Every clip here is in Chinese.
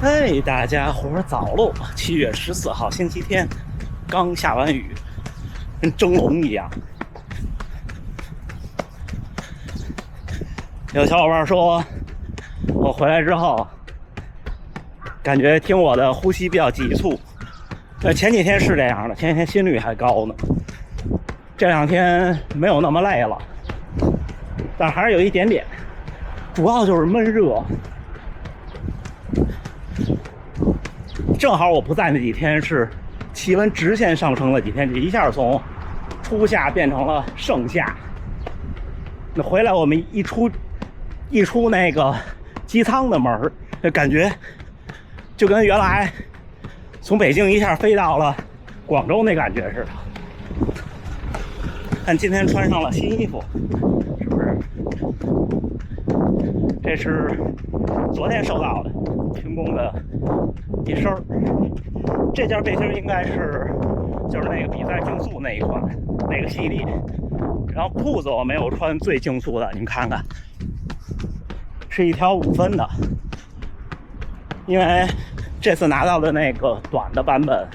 嘿，大家伙儿早喽！7月14号星期天，刚下完雨，跟蒸笼一样。有小伙伴说，我回来之后，感觉听我的呼吸比较急促。前几天是这样的，前几天心率还高呢。这2天没有那么累了，但还是有一点点，主要就是闷热。正好我不在那几天是气温直线上升的几天，这一下从初夏变成了盛夏。那回来我们一出那个机舱的门，就感觉就跟原来从北京一下飞到了广州那感觉似的。但今天穿上了新衣服，是不是？这是昨天收到的清宫的一身儿，这件背心应该是就是那个比赛竞速那一款那个系列，然后裤子我没有穿最竞速的，你们看看，是一条5分的，因为这次拿到的那个短的版本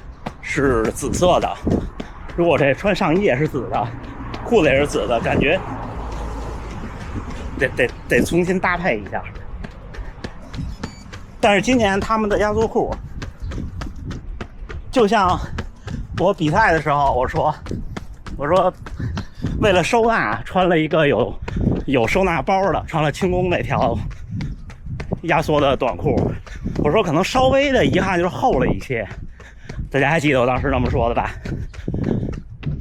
是紫色的，如果这穿上衣也是紫的，裤子也是紫的，感觉得重新搭配一下。但是今年他们的压缩裤，就像我比赛的时候我说为了收纳穿了一个有收纳包的，穿了清宫那条压缩的短裤，我说可能稍微的遗憾就是厚了一些，大家还记得我当时这么说的吧？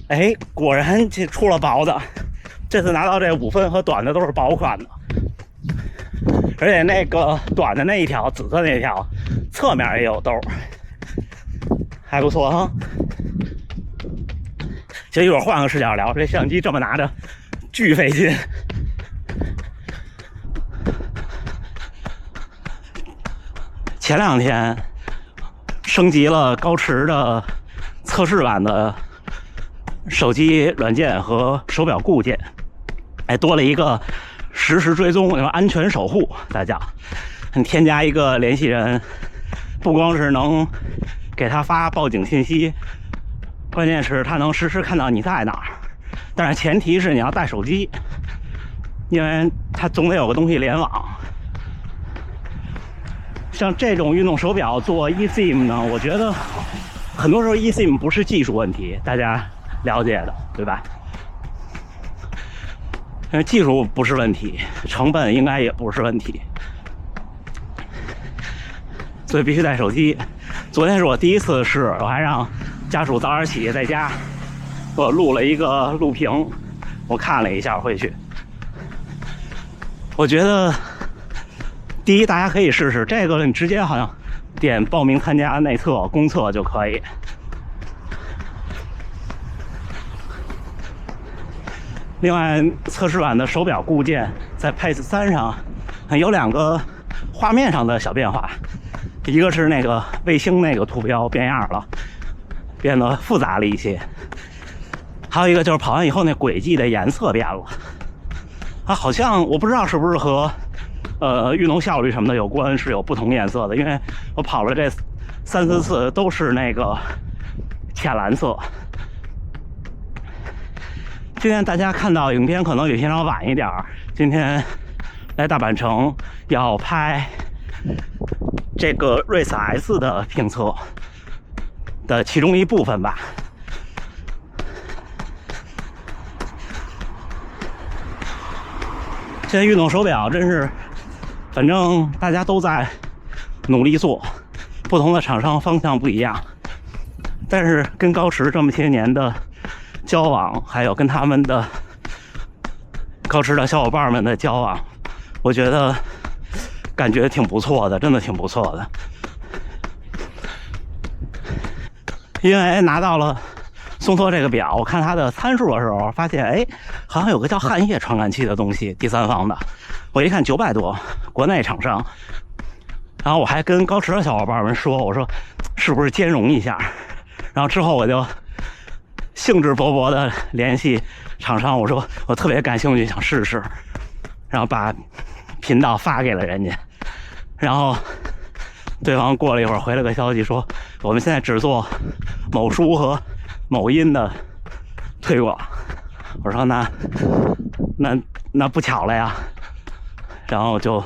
哎，果然这出了薄的，这次拿到这5分和短的都是薄款的，而且那个短的那一条紫色那条侧面也有兜，还不错哈。其实一会儿换个视角聊，这相机这么拿着巨费劲。前2天升级了高驰的测试版的手机软件和手表固件，哎，多了一个实时追踪，安全守护。大家添加一个联系人，不光是能给他发报警信息，关键是他能实时看到你在哪儿。但是前提是你要带手机，因为它总得有个东西联网。像这种运动手表做 eSIM 呢，我觉得很多时候 eSIM 不是技术问题，大家了解的，对吧？因为技术不是问题，成本应该也不是问题，所以必须带手机。昨天是我第一次试，我还让家属早点起在家我录了一个录屏，我看了一下回去，我觉得第一大家可以试试这个，你直接好像点报名参加内测公测就可以。另外，测试版的手表固件在 Pace 3上有2个画面上的小变化，一个是那个卫星那个图标变样了，变得复杂了一些，还有一个就是跑完以后那轨迹的颜色变了，它好像我不知道是不是和运动效率什么的有关，是有不同颜色的，因为我跑了这3、4次都是那个浅蓝色。今天大家看到影片可能有些人晚一点，今天来大阪城要拍这个 Race S 的评测的其中一部分吧。现在运动手表真是，反正大家都在努力做，不同的厂商方向不一样，但是跟高驰这么些年的交往，还有跟他们的高驰的小伙伴们的交往，我觉得感觉挺不错的，真的挺不错的。因为拿到了松托这个表，我看它的参数的时候发现，哎，好像有个叫汗液传感器的东西，第三方的，我一看900多，国内厂商。然后我还跟高驰的小伙伴们说，我说是不是兼容一下？然后之后我就兴致勃勃的联系厂商，我说我特别感兴趣，想试试，然后把频道发给了人家，然后对方过了一会儿回了个消息说，我们现在只做某书和某音的推广。我说那不巧了呀，然后就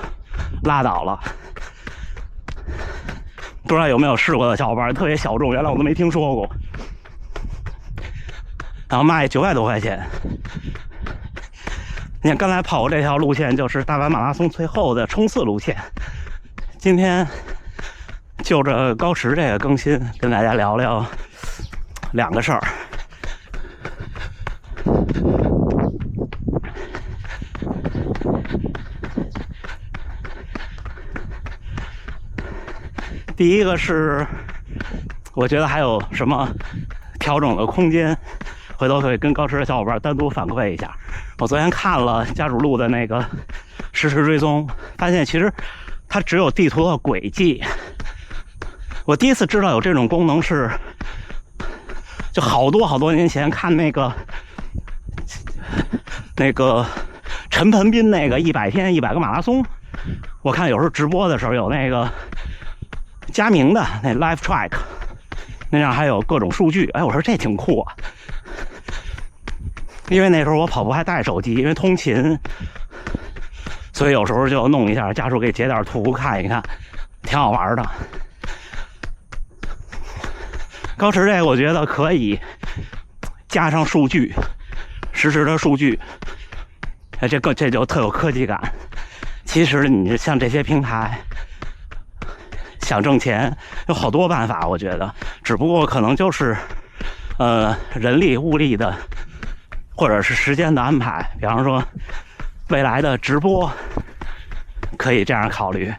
拉倒了。不知道有没有试过的小伙伴，特别小众，原来我都没听说过。然后卖900多块钱。你看刚才跑过这条路线就是大阪马拉松最后的冲刺路线。今天就着高驰这个更新，跟大家聊聊2个事儿。第一个是，我觉得还有什么调整的空间，回头可以跟高驰的小伙伴单独反馈一下。我昨天看了家属路的那个实时追踪，发现其实它只有地图的轨迹。我第一次知道有这种功能是，就好多年前看那个陈盆斌那个100天100个马拉松，我看有时候直播的时候有那个佳明的那 Live Track， 那样还有各种数据。哎，我说这挺酷啊，因为那时候我跑步还带手机，因为通勤，所以有时候就弄一下，家属给截点图看一看，挺好玩的。高驰这个我觉得可以加上数据，实时的数据，哎，这就特有科技感。其实你像这些平台想挣钱有好多办法，我觉得只不过可能就是人力物力的或者是时间的安排。比方说未来的直播可以这样考虑。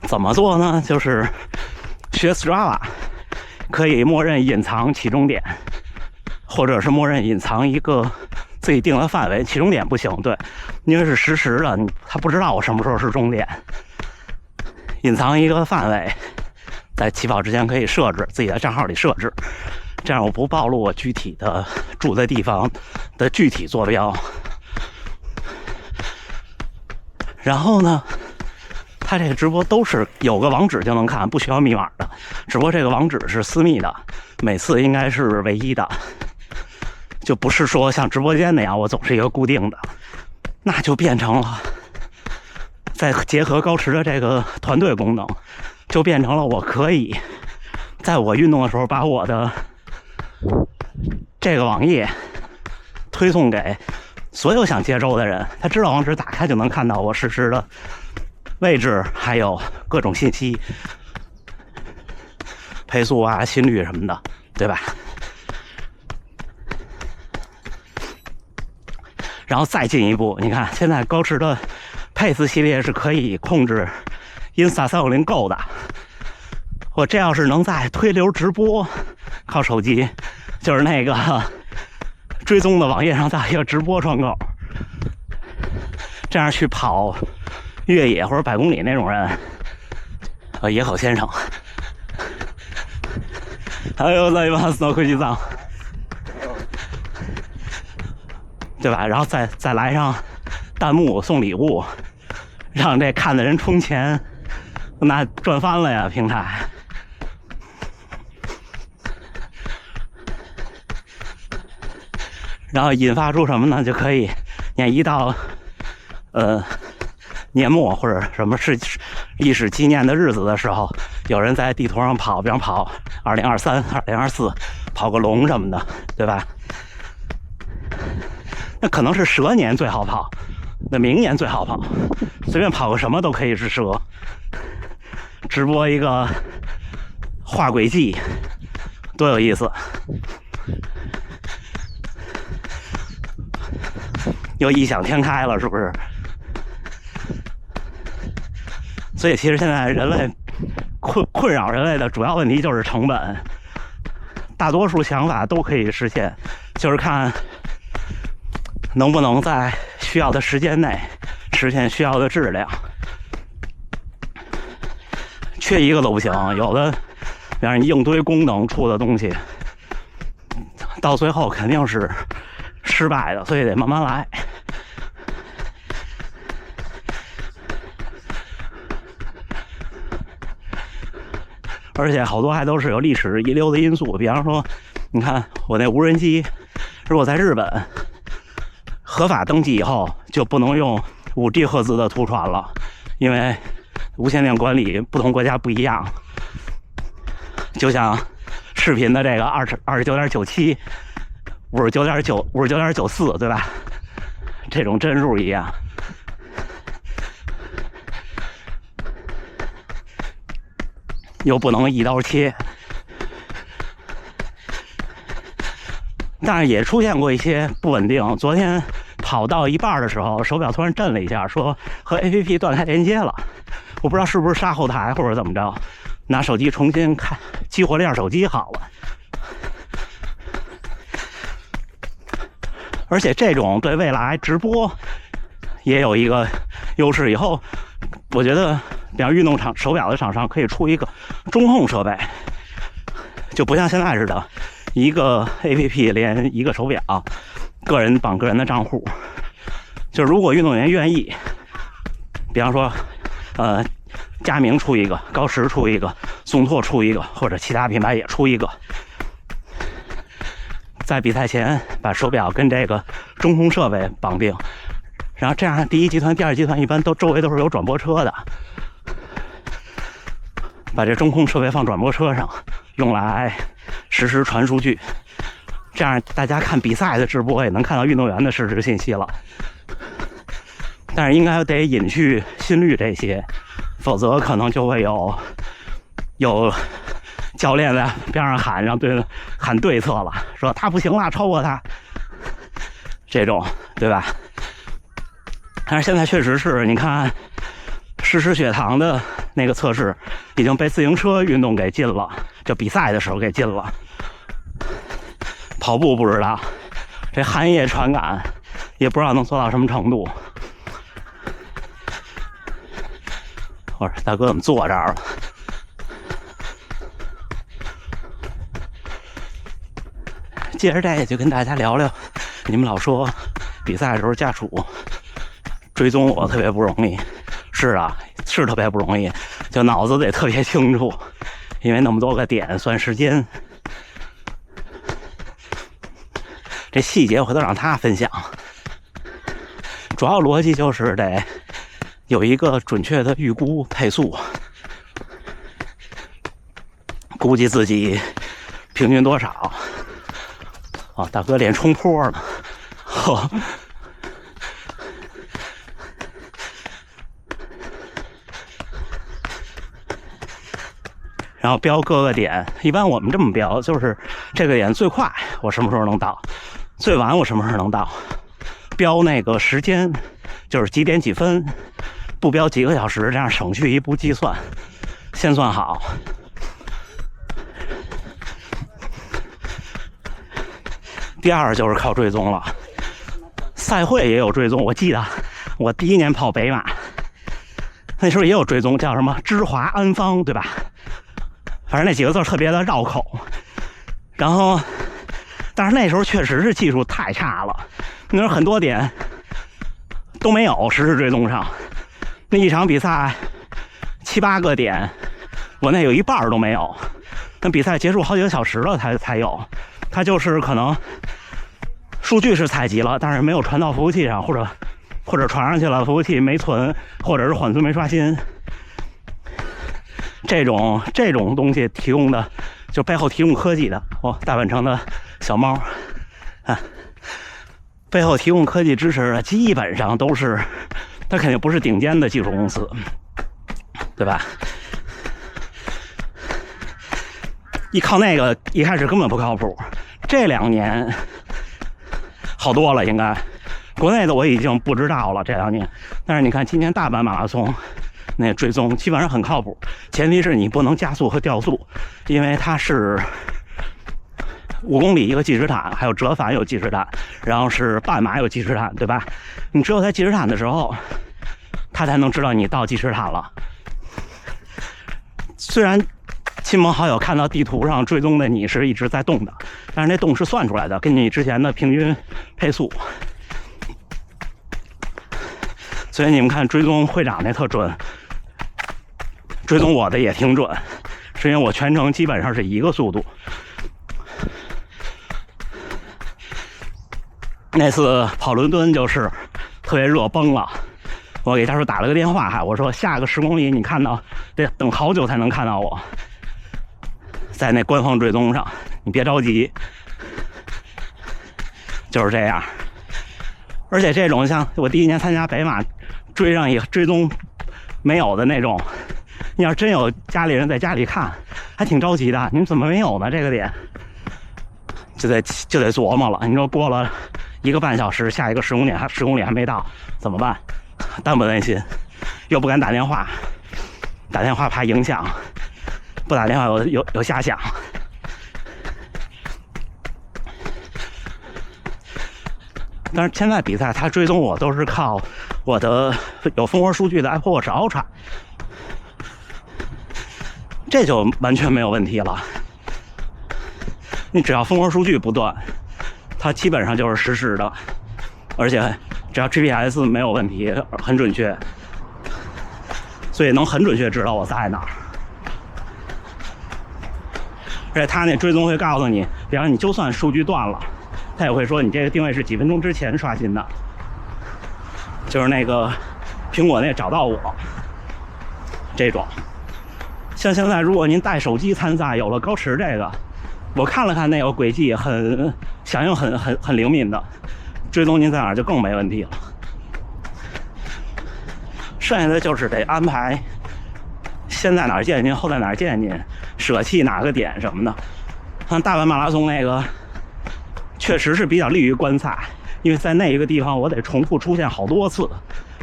怎么做呢？就是学 Strava 可以默认隐藏起终点，或者是默认隐藏一个自己定的范围，起终点不行，对，因为是实时的，他不知道我什么时候是终点。隐藏一个范围，在起跑之前可以设置自己的账号里设置，这样我不暴露我具体的住的地方的具体坐标。然后呢，他这个直播都是有个网址就能看，不需要密码的，只不过这个网址是私密的，每次应该是唯一的，就不是说像直播间那样我总是一个固定的，那就变成了再结合高驰的这个团队功能，就变成了我可以在我运动的时候把我的这个网页推送给所有想接收的人，他知道网址打开就能看到我实时的位置，还有各种信息，配速啊、心率什么的，对吧？然后再进一步，你看现在高驰的Pace系列是可以控制 Insta360 Go 的。我这要是能在推流直播，靠手机，就是那个追踪的网页上再一个直播窗口，这样去跑越野或者100公里那种人，野口先生，还有在马斯诺科技藏，对吧？然后再来上弹幕送礼物，让这看的人充钱，那赚翻了呀！平台。然后引发出什么呢？就可以，你看一到年末或者什么是历史纪念的日子的时候，有人在地图上跑，比方跑2023、2024，跑个龙什么的，对吧？那可能是蛇年最好跑，那明年最好跑，随便跑个什么都可以是蛇。直播一个画轨迹，多有意思！又异想天开了，是不是？所以其实现在人类困扰人类的主要问题就是成本，大多数想法都可以实现，就是看能不能在需要的时间内实现需要的质量，缺一个都不行。有的比方你硬堆功能出的东西，到最后肯定是失败的，所以得慢慢来。而且好多还都是有历史遗留的因素。比方说，你看我那无人机，如果在日本合法登记以后，就不能用5G 赫兹的图传了，因为无线电管理不同国家不一样。就像视频的这个29.97、59.9、59.94，对吧？这种帧数一样。又不能一刀切，但是也出现过一些不稳定。昨天跑到一半的时候，手表突然震了一下，说和 APP 断开连接了。我不知道是不是杀后台或者怎么着，拿手机重新看，激活了一下手机好了。而且这种对未来直播也有一个优势，以后我觉得比方运动手表的厂商可以出一个中控设备，就不像现在似的一个 APP 连一个手表，个人绑个人的账户。就如果运动员愿意，比方说佳明出一个，高驰出一个，松拓出一个，或者其他品牌也出一个，在比赛前把手表跟这个中控设备绑定，然后这样第一集团、第二集团一般都周围都是有转播车的，把这中控设备放转播车上，用来实时传数据，这样大家看比赛的直播也能看到运动员的实时信息了。但是应该得隐去心率这些，否则可能就会有教练在边上喊，让喊对策了，说他不行了，超过他，这种对吧？但是现在确实是，你看实时血糖的那个测试已经被自行车运动给禁了，就比赛的时候给禁了。跑步不知道，这寒夜传感也不知道能做到什么程度。我说大哥怎么坐这儿了？接着这就跟大家聊聊，你们老说比赛的时候家属追踪我特别不容易，是啊，是特别不容易，就脑子得特别清楚，因为那么多个点算时间，这细节回头让他分享。主要逻辑就是得有一个准确的预估配速，估计自己平均多少。哦，大哥练冲坡呢，呵。然后标各个点，一般我们这么标，就是这个点最快我什么时候能到，最晚我什么时候能到，标那个时间就是几点几分，不标几个小时，这样省去一步计算，先算好。第二就是靠追踪了，赛会也有追踪。我记得我第一年跑北马，那时候也有追踪，叫什么芝华安方，对吧？反正那几个字特别的绕口。然后，但是那时候确实是技术太差了，那时候很多点都没有实时追踪上。那一场比赛7、8个点，我那有一半都没有。那比赛结束好几个小时了才有。它就是可能数据是采集了，但是没有传到服务器上，或者传上去了，服务器没存，或者是缓存没刷新。这种东西提供的，就背后提供科技的大本城的小猫啊，背后提供科技支持的基本上都是，它肯定不是顶尖的技术公司，对吧？一靠那个一开始根本不靠谱，这2年好多了，应该国内的我已经不知道了这2年，但是你看今年大阪马拉松那追踪基本上很靠谱，前提是你不能加速和掉速，因为它是5公里一个计时毯，还有折返有计时毯，然后是半马有计时毯，对吧？你只有在计时毯的时候，它才能知道你到计时毯了。虽然亲朋好友看到地图上追踪的你是一直在动的，但是那动是算出来的，跟你之前的平均配速。所以你们看追踪会长那特准，追踪我的也挺准，是因为我全程基本上是一个速度。那次跑伦敦就是特别热崩了，我给大叔打了个电话，我说下个10公里你看到得等好久才能看到我，在那官方追踪上，你别着急，就是这样。而且这种像我第1年参加北马，追上一个追踪没有的那种，你要真有家里人在家里看，还挺着急的。你们怎么没有呢？这个点就得琢磨了。你说过了1个半小时，下一个10公里还没到，怎么办？担不担心？又不敢打电话，打电话怕影响，不打电话有遐想。但是现在比赛他追踪我都是靠我的有蜂窝数据的 Apple Watch Ultra， 这就完全没有问题了。你只要蜂窝数据不断，它基本上就是实时的，而且只要 GPS 没有问题，很准确，所以能很准确知道我在哪儿。而且它那追踪会告诉你，比方你就算数据断了，它也会说你这个定位是几分钟之前刷新的，就是那个苹果那找到我这种。像现在如果您带手机参赛，有了高驰这个，我看了看那个轨迹，响应很灵敏的，追踪您在哪儿就更没问题了。剩下的就是得安排先在哪儿见您，后在哪儿见您，舍弃哪个点什么的。像大阪马拉松那个确实是比较利于观赛，因为在那一个地方我得重复出现好多次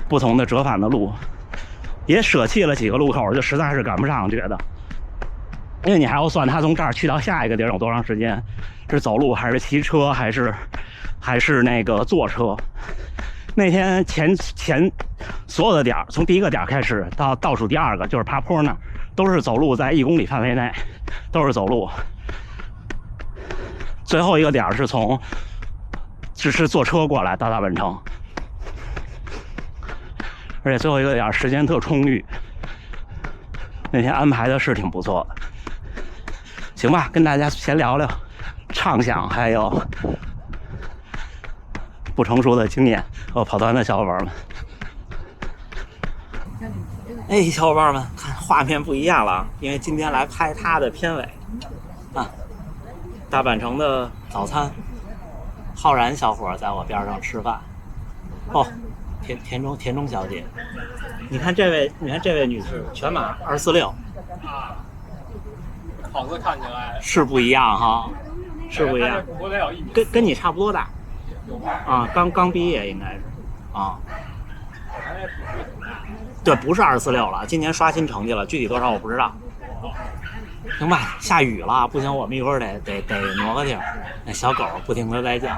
不同的折返的路，也舍弃了几个路口，就实在是赶不上，觉得因为你还要算他从这儿去到下一个地儿有多长时间，是走路还是骑车还是那个坐车。那天前所有的点，从第1个点开始到倒数第2个就是爬坡那儿，都是走路，在1公里范围内都是走路。最后一个点是坐车过来到大本城，而且最后一个点时间特充裕，那天安排的是挺不错的。行吧，跟大家闲聊聊畅想，还有不成熟的经验和跑团的小伙伴们。哎，小伙伴们，看画面不一样了，因为今天来拍它的片尾啊。大阪城的早餐，浩然小伙在我边上吃饭。哦，田中小姐，你看这位女士，全马246啊，跑哥看起来是不一样哈，是不一样，我得有1米，跟你差不多大，啊，刚毕业应该是啊。对，不是246了，今年刷新成绩了，具体多少我不知道。行吧，下雨了，不行，我们一会儿得挪个地儿。那小狗不停的在叫。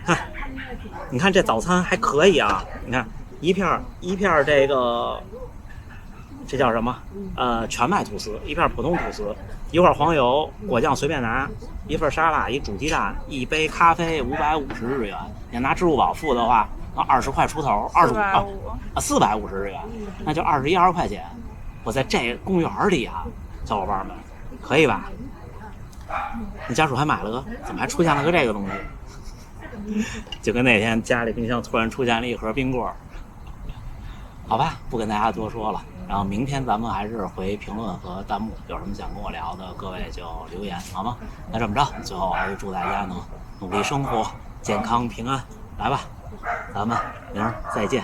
看，你看这早餐还可以啊，你看一片这个，这叫什么？全麦吐司，一片普通吐司，一块黄油，果酱随便拿，一份沙拉，一煮鸡蛋，一杯咖啡，550日元。你拿支付宝付的话，20块出头，450日元，那就22块钱。我在这公园里啊，小伙伴们，可以吧？你家属还买了个，怎么还出现了个这个东西？就跟那天家里冰箱突然出现了一盒冰棍儿。好吧，不跟大家多说了。然后明天咱们还是回评论和弹幕，有什么想跟我聊的，各位就留言好吗？那这么着，最后还是祝大家能努力生活，健康平安。来吧，咱们明儿再见。